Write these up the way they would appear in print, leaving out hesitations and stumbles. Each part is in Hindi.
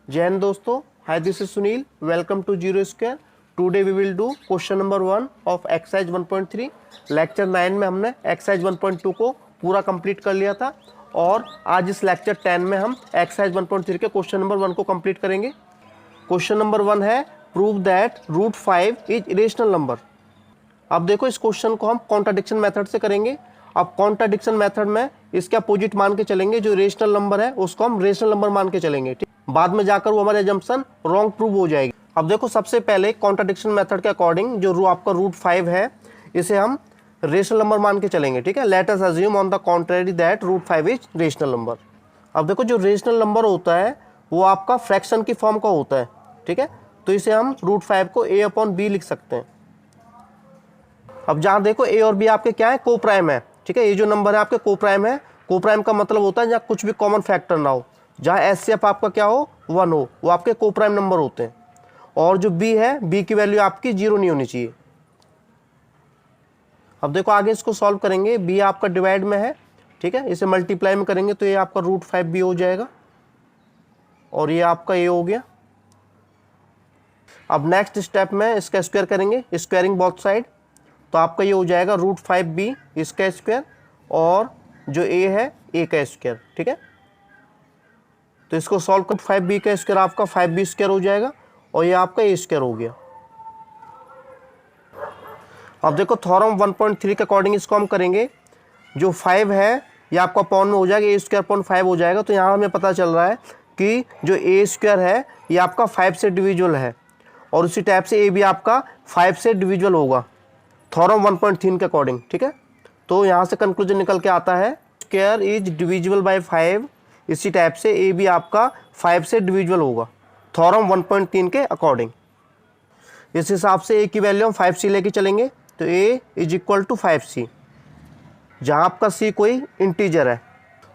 जय हिंद दोस्तों, hi this is Sunil, welcome to zero square. Today we will do question number 1 of exercise 1.3। Lecture 9 में हमने एक्सरसाइज 1.2 को पूरा कंप्लीट कर लिया था और आज इस लेक्चर 10 में हम एक्सरसाइज 1.3 के क्वेश्चन नंबर 1 को कंप्लीट करेंगे। क्वेश्चन नंबर 1 है prove that root 5 is irrational number. अब देखो, इस क्वेश्चन को हम कॉन्ट्राडिक्शन मेथड से करेंगे। अब कॉन्ट्राडिक्शन मेथड में इसके अपोजिट मान के चलेंगे, जो रेशनल नंबर है उसको हम रेशनल नंबर मान के चलेंगे। ठीक, बाद में जाकर वो हमारे अजम्पशन रॉन्ग प्रूव हो जाएगी। अब देखो, सबसे पहले कॉन्ट्राडिक्शन मेथड के अकॉर्डिंग जो आपका रूट 5 है इसे हम रेशनल नंबर मान के चलेंगे। ठीक है, let us assume on the contrary that root 5 is rational number. अब देखो, जो रेशनल नंबर होता है वो आपका फ्रैक्शन की फॉर्म का होता है। ठीक है, तो इसे हम रूट 5 को a/b लिख सकते हैं। अब जहाँ देखो a और b आपके क्या है, को प्राइम है। ठीक है, ये जो नंबर है आपके को प्राइम है। को प्राइम का मतलब होता है जहाँ कुछ भी कॉमन फैक्टर ना हो, जहाँ एचसीएफ आपका क्या हो 1 हो, वो आपके को प्राइम नंबर होते हैं। और जो b है, b की वैल्यू आपकी 0 नहीं होनी चाहिए। अब देखो, आगे इसको सॉल्व करेंगे। b आपका डिवाइड में है, ठीक है, इसे मल्टीप्लाई में करेंगे तो ये आपका रूट 5b हो जाएगा और ये आपका a हो गया। अब नेक्स्ट स्टेप में इसका स्क्वायर करेंगे, स्क्वायरिंग बोथ साइड, तो आपका ये हो जाएगा रूट 5b इसका स्क्वायर और जो a है a का स्क्वायर। ठीक है, तो इसको सॉल्व कर 5b का स्क्वायर आपका 5b स्क्वायर हो जाएगा और ये आपका a स्क्वायर हो गया। अब देखो, थ्योरम 1.3 के अकॉर्डिंग इसको हम करेंगे। जो 5 है ये आपका पॉन में हो जाएगा, a स्क्वायर पॉन 5 हो जाएगा। तो यहाँ हमें पता चल रहा है कि जो a स्क्वायर है ये आपका 5 से डिविजुअल है और उसी टाइप से a भी आपका 5 से डिविजुअल होगा थ्योरम 1.3 के अकॉर्डिंग। ठीक है, तो यहाँ से कंक्लूजन निकल के आता है स्क्वायर इज डिविजिबल बाय 5। इसी टाइप से a भी आपका 5 से डिविजिबल होगा थ्योरम 1.3 के अकॉर्डिंग। इस हिसाब से a की वैल्यू हम 5c लेके चलेंगे, तो a is equal to 5c, जहाँ आपका c कोई इंटीजर है।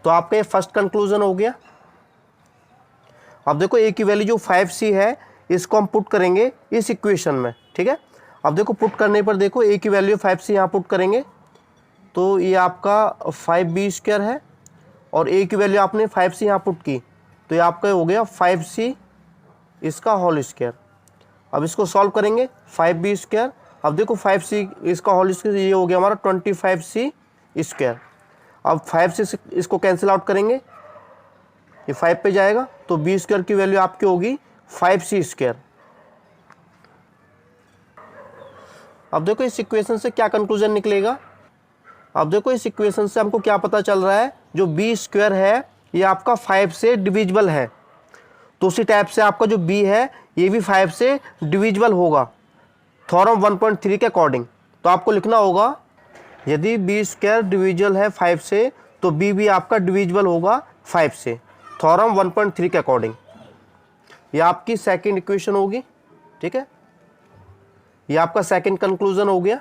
तो आपका ये फर्स्ट कंक्लूजन हो गया। अब देखो, a की वैल्यू जो 5c है इसको हम पुट करेंगे इस इक्वेशन में। ठीक है, अब देखो, पुट करने पर देखो a की वैल्यू 5c यहाँ पुट करेंगे तो ये आपका 5b स्क्वायर है और a की वैल्यू आपने 5c यहाँ पुट की तो ये आपका हो गया 5c इसका होल स्क्वायर। अब इसको सॉल्व करेंगे 5b स्क्वायर। अब देखो, 5c इसका होल स्क्वायर ये हो गया हमारा 25c स्क्वायर। अब 5 से इसको कैंसिल आउट करेंगे, ये 5 पे जाएगा तो b स्क्वायर की वैल्यू आपकी होगी 5c स्क्वायर। अब देखो, इस इक्वेशन से क्या कंक्लूजन निकलेगा। अब देखो, इस इक्वेशन से हमको क्या पता चल रहा है, जो b स्क्वायर है ये आपका 5 से डिविजिबल है। तो उसी टाइप से आपका जो b है ये भी 5 से डिविजिबल होगा थ्योरम 1.3 के अकॉर्डिंग। तो आपको लिखना होगा, यदि b स्क्वायर डिविजिबल है 5 से तो b भी आपका डिविजिबल होगा 5 से थ्योरम 1.3 के अकॉर्डिंग। ये आपकी सेकेंड इक्वेशन होगी। ठीक है, ये आपका सेकंड कंक्लूजन हो गया।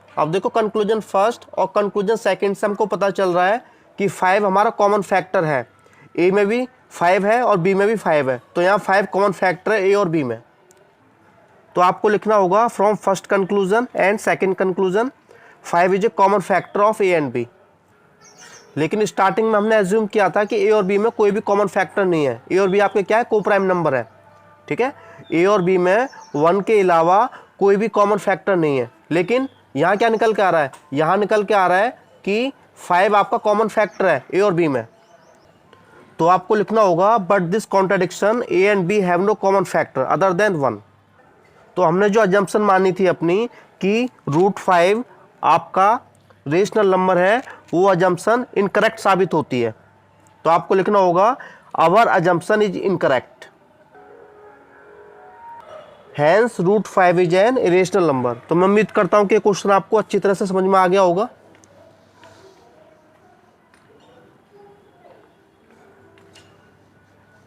अब देखो, कंक्लूजन फर्स्ट और कंक्लूजन सेकंड से हमको पता चल रहा है कि 5 हमारा कॉमन फैक्टर है। a में भी 5 है और b में भी 5 है, तो यहाँ 5 कॉमन फैक्टर है a और b में। तो आपको लिखना होगा from first conclusion and second conclusion 5 is a common factor of a and b। लेकिन स्टार्टिंग में हमने एज्यूम किया था कि a और b में कोई भी कॉमन फैक्टर नहीं है। a और b आपके क्या है, को प्राइम नंबर है। ठीक है, a और b में 1 के अलावा कोई भी कॉमन फैक्टर नहीं है। लेकिन यहाँ क्या निकल के आ रहा है, यहाँ निकल के आ रहा है कि 5 आपका कॉमन फैक्टर है a और b में। तो आपको लिखना होगा but this contradiction a and b have no common factor other than 1। तो हमने जो अजम्पशन मानी थी अपनी कि रूट 5 आपका रेशनल नंबर है, वो अजम्पशन इनकरेक्ट साबित होती है। तो आपको लिखना होगा our assumption is incorrect, hence root 5 is an irrational number. तो मैं उम्मीद करता हूँ कि क्वेश्चन आपको अच्छी तरह से समझ में आ गया होगा।